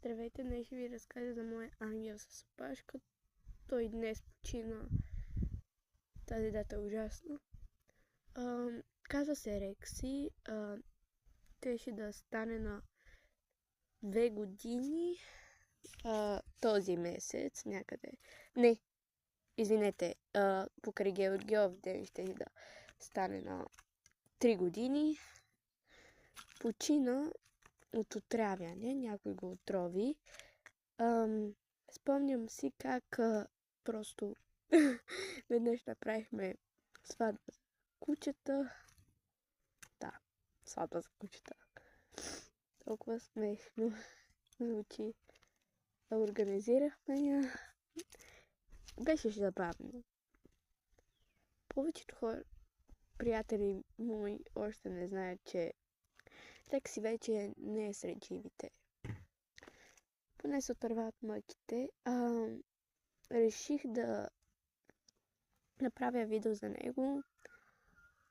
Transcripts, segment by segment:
Здравейте, днес ще ви разкажа за моя ангел с опашка. Той днес почина. Тази дата е ужасна. Казва се Рекси. Трябваше да стане на 2 години този месец някъде. Не, извинете, покрай Георгиов ден ще да стане на 3 години. Почина от отравяне, някой го отрови. Спомням си как просто веднъж направихме сватба за кучета. Да, сватба за кучета. Толкова смешно звучи. Организирахме я. Беше забавно. Повечето хора, приятели мои, още не знаят, че Рекси вече не е сред живите. Поне се отърват мъките. Реших да направя видео за него,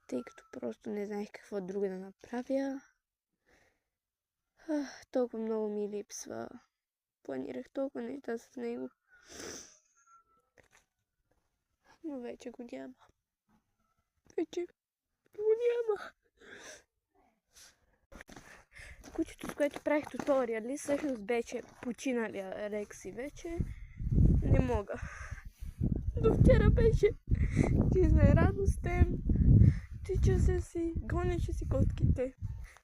тъй като просто не знаех какво друго да направя. Толкова много ми липсва. Планирах толкова неща с него. Но вече го няма. Кучето, с което правих туториали, всъщност беше починалия Рекси вече. Не мога. До вчера беше жизнерадостен, тичаше си, гонеше си котките.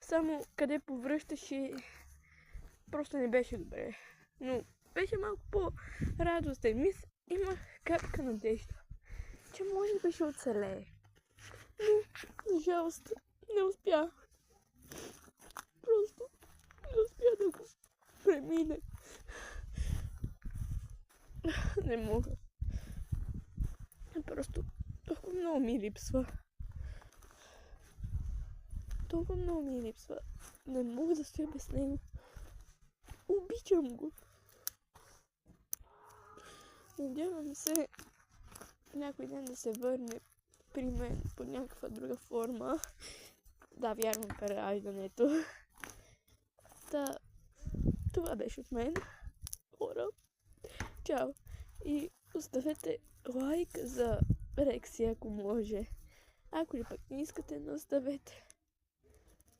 Само къде повръщаше, просто не беше добре. Но беше малко по-радостен. Имах капка надежда, че може би ще оцелее. Но, за жалост, не успя. Просто не успя да го премине. Не мога. Просто толкова много ми липсва. Толкова много ми липсва. Не мога да стоя без него. Обичам го. Надявам се някой ден да се върне при мен по някаква друга форма. Да, вярвам в прераждането. Това беше от мен. Хора. Чао. И оставете лайк за Рекси, ако може. Ако ли пък не искате, не оставете.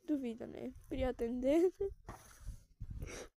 Довиждане. Приятен ден.